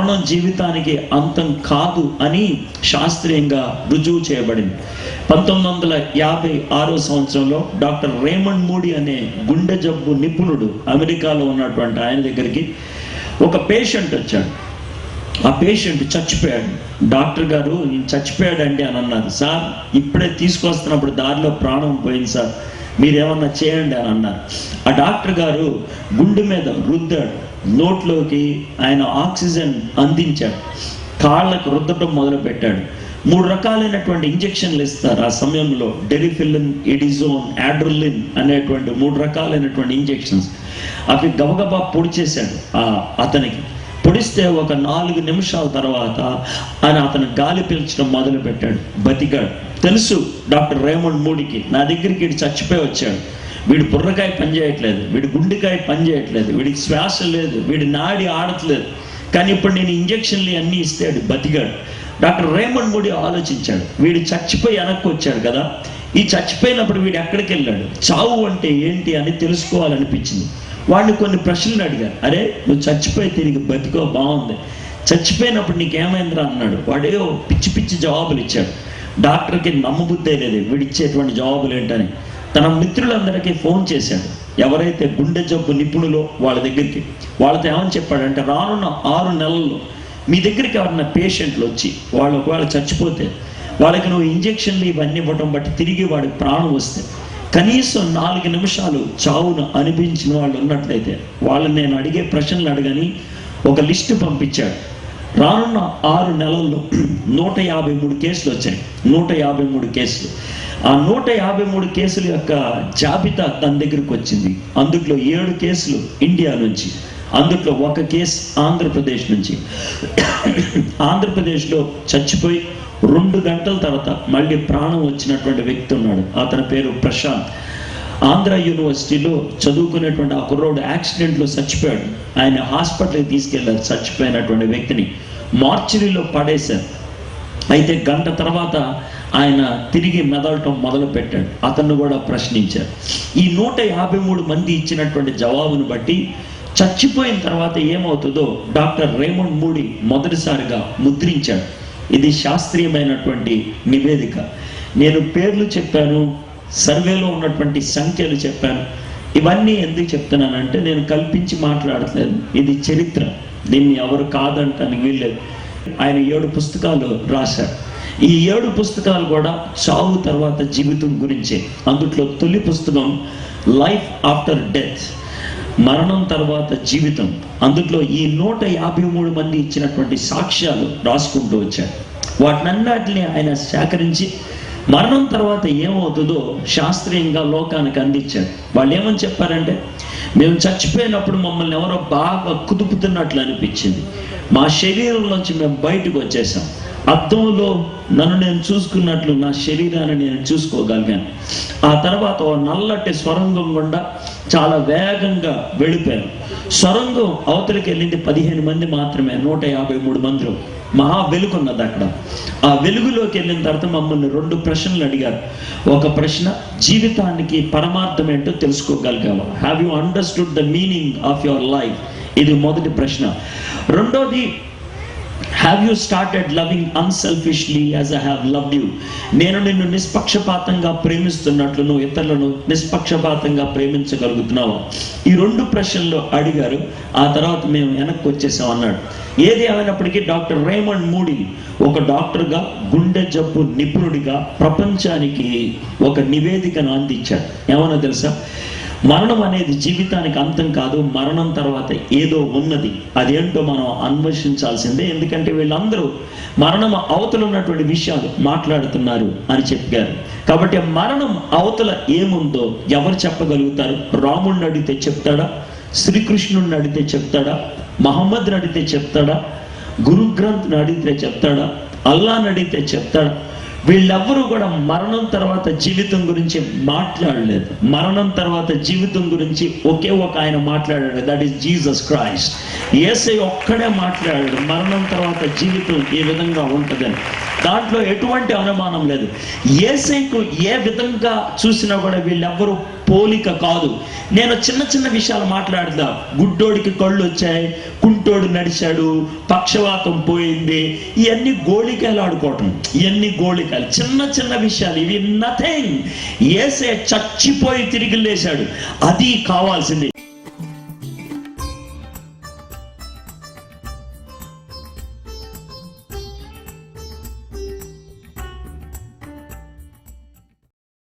మరణం జీవితానికి అంతం కాదు అని శాస్త్రీయంగా రుజువు చేయబడింది. 1956 సంవత్సరంలో డాక్టర్ రేమండ్ మూడీ అనే గుండె జబ్బు నిపుణుడు అమెరికాలో ఉన్నటువంటి ఆయన దగ్గరికి ఒక పేషెంట్ వచ్చాడు. ఆ పేషెంట్ చచ్చిపోయాడు. డాక్టర్ గారు ఈయన చచ్చిపోయాడండి అని అన్నారు. సార్ ఇప్పుడే తీసుకొస్తున్నప్పుడు దారిలో ప్రాణం పోయింది సార్, మీరేమన్నా చేయండి అని అన్నారు. ఆ డాక్టర్ గారు గుండె మీద రుద్దాడు, నోట్లోకి ఆయన ఆక్సిజన్ అందించాడు, కాళ్ళకు రుద్దటం మొదలు పెట్టాడు. 3 రకాలైనటువంటి ఇంజెక్షన్లు ఇస్తారు ఆ సమయంలో, డెరిఫిలిన్, ఎడిజోన్, ఆడ్రలిన్ అనేటువంటి 3 రకాలైనటువంటి ఇంజెక్షన్స్. అవి గబగబా పొడి చేశాడు. అతనికి పొడిస్తే ఒక 4 నిమిషాల తర్వాత ఆయన అతను గాలి పీల్చడం మొదలు పెట్టాడు, బతికాడు. తెలుసు డాక్టర్ రేమండ్ మూడీకి, నా దగ్గరికి వీడు చచ్చిపోయి వచ్చాడు, వీడి బుర్రకాయ పనిచేయట్లేదు, వీడి గుండెకాయ పనిచేయట్లేదు, వీడికి శ్వాస లేదు, వీడి నాడి ఆడట్లేదు, కానీ ఇప్పుడు నేను ఇంజక్షన్లు అన్నీ ఇస్తాడు, బతికాడు. డాక్టర్ రేమండ్ మూడీ ఆలోచించాడు, వీడు చచ్చిపోయి వెనక్కి వచ్చాడు కదా, ఈ చచ్చిపోయినప్పుడు వీడు ఎక్కడికి వెళ్ళాడు, చావు అంటే ఏంటి అని తెలుసుకోవాలనిపించింది. వాడిని కొన్ని ప్రశ్నలు అడిగారు. అరే నువ్వు చచ్చిపోయి తిరిగి బతికో, బాగుంది, చచ్చిపోయినప్పుడు నీకేమైందిరా అన్నాడు. వాడేవో పిచ్చి పిచ్చి జవాబులు ఇచ్చాడు. డాక్టర్కి నమ్మబుద్ధే లేదు వీడిచ్చేటువంటి జవాబులు ఏంటని. తన మిత్రులందరికీ ఫోన్ చేశాడు, ఎవరైతే గుండె జబ్బు నిపుణులో వాళ్ళ దగ్గరికి. వాళ్ళతో ఏమని చెప్పాడంటే, రానున్న 6 నెలల్లో మీ దగ్గరికి ఎవరన్నా పేషెంట్లు వచ్చి వాళ్ళు ఒకవేళ చచ్చిపోతే వాళ్ళకి నువ్వు ఇంజక్షన్లు ఇవన్నీ ఇవ్వటం బట్టి తిరిగి వాడికి ప్రాణం వస్తే కనీసం 4 నిమిషాలు చావును అనిపించిన వాళ్ళు ఉన్నట్లయితే వాళ్ళని నేను అడిగే ప్రశ్నలు అడగని ఒక లిస్టు పంపించాడు. రానున్న 6 నెలల్లో 153 కేసులు వచ్చాయి. 153 కేసులు. ఆ 153 కేసుల యొక్క జాబితా తన దగ్గరికి వచ్చింది. అందుట్లో 7 కేసులు ఇండియా నుంచి, అందుట్లో 1 కేసు ఆంధ్రప్రదేశ్ నుంచి. ఆంధ్రప్రదేశ్లో చచ్చిపోయి 2 గంటల తర్వాత మళ్ళీ ప్రాణం వచ్చినటువంటి వ్యక్తి ఉన్నాడు. అతని పేరు ప్రశాంత్. ఆంధ్ర యూనివర్సిటీలో చదువుకునేటువంటి ఆ కుర్రోడు యాక్సిడెంట్లో చచ్చిపోయాడు. ఆయన హాస్పిటల్కి తీసుకెళ్లారు. చచ్చిపోయినటువంటి వ్యక్తిని మార్చిరీలో పడేశారు. అయితే గంట తర్వాత ఆయన తిరిగి మెదలటం మొదలు పెట్టాడు. అతన్ని కూడా ప్రశ్నించారు. ఈ 153 మంది ఇచ్చినటువంటి జవాబును బట్టి చచ్చిపోయిన తర్వాత ఏమవుతుందో డాక్టర్ రేమండ్ మూడీ మొదటిసారిగా ముద్రించాడు. ఇది శాస్త్రీయమైనటువంటి నివేదిక. నేను పేర్లు చెప్పాను, సర్వేలో ఉన్నటువంటి సంఖ్యలు చెప్పాను. ఇవన్నీ ఎందుకు చెప్తున్నానంటే నేను కల్పించి మాట్లాడట్లేదు, ఇది చరిత్ర, దీన్ని ఎవరు కాదంటానికి వీల్లేదు. ఆయన 7 పుస్తకాలు రాశారు. ఈ 7 పుస్తకాలు కూడా చావు తర్వాత జీవితం గురించే. అందుట్లో తొలి పుస్తకం లైఫ్ ఆఫ్టర్ డెత్, మరణం తర్వాత జీవితం. అందుట్లో ఈ 153 మంది ఇచ్చినటువంటి సాక్ష్యాలు రాసుకుంటూ వచ్చారు. వాటినన్నిటిని ఆయన సేకరించి మరణం తర్వాత ఏమవుతుందో శాస్త్రీయంగా లోకానికి అందించాడు. వాళ్ళు ఏమని చెప్పారంటే, మేము చచ్చిపోయినప్పుడు మమ్మల్ని ఎవరో బాగా కుదుపుతున్నట్లు అనిపించింది, మా శరీరంలోంచి మేము బయటకు వచ్చేసాం, అద్దంలో నన్ను నేను చూసుకున్నట్లు నా శరీరాన్ని నేను చూసుకోగలిగాను. ఆ తర్వాత ఓ నల్లటి స్వరంగం గుండా చాలా వేగంగా వెళ్ళిపోయాను. స్వరంగం అవతలికి వెళ్ళింది 15 మంది మాత్రమే, 153 మందిలో. మహా వెలుగున్నది అక్కడ. ఆ వెలుగులోకి వెళ్ళిన తర్వాత మమ్మల్ని 2 ప్రశ్నలు అడిగారు. ఒక ప్రశ్న, జీవితానికి పరమార్థం ఏంటో తెలుసుకోగలిగావా? Have you understood the meaning of your life? ఇది మొదటి ప్రశ్న. రెండోది, have you started loving unselfishly as I have loved you? నేను నిన్ను నిష్పక్షపాతంగా ప్రేమిస్తున్నట్లు నువ్వు ఇతరులను నిష్పక్షపాతంగా ప్రేమించగలుగుతున్నావా? ఈ 2 ప్రశ్నలు అడిగారు. ఆ తర్వాత మేము వెనక్కి వచ్చేసాం అన్నాడు. ఏది ఏమైనప్పటికీ డాక్టర్ రేమండ్ మూడీ ఒక డాక్టర్గా, గుండె జబ్బు నిపుణుడిగా ప్రపంచానికి ఒక నివేదికను అందించాడు. ఏమన్నా తెలుసా? మరణం అనేది జీవితానికి అంతం కాదు, మరణం తర్వాత ఏదో ఉన్నది, అదేంటో మనం అన్వేషించాల్సిందే. ఎందుకంటే వీళ్ళందరూ మరణం అవతల ఉన్నటువంటి విషయాలు మాట్లాడుతున్నారు అని చెప్పారు. కాబట్టి మరణం అవతల ఏముందో ఎవరు చెప్పగలుగుతారు? రాముడిని అడిగితే చెప్తాడా? శ్రీకృష్ణుడిని అడిగితే చెప్తాడా? మహమ్మద్ని అడిగితే చెప్తాడా? గురు గ్రంథ్ని అడిగితే చెప్తాడా? అల్లాని అడిగితే చెప్తాడా? వీళ్ళెవ్వరూ కూడా మరణం తర్వాత జీవితం గురించి మాట్లాడలేదు. మరణం తర్వాత జీవితం గురించి ఒకే ఒక ఆయన మాట్లాడాడు, దట్ ఈస్ జీసస్ క్రైస్ట్. యేసయ్య ఒక్కడే మాట్లాడాడు మరణం తర్వాత జీవితం ఏ విధంగా ఉంటుందని. దాంట్లో ఎటువంటి అనుమానం లేదు. యేసయ్యకు ఏ విధంగా చూసినా కూడా వీళ్ళెవ్వరూ పోలిక కాదు. నేను చిన్న చిన్న విషయాలు మాట్లాడదా. గుడ్డోడికి కళ్ళు వచ్చాయి, కుంటోడు నడిచాడు, పక్షవాతం పోయింది, ఇవన్నీ గోళికాయలు ఆడుకోవటం, ఇవన్నీ గోళికాయలు, చిన్న చిన్న విషయాలు, ఇవి నథింగ్. యేసే చచ్చిపోయి తిరిగి లేచాడు, అది కావాల్సింది.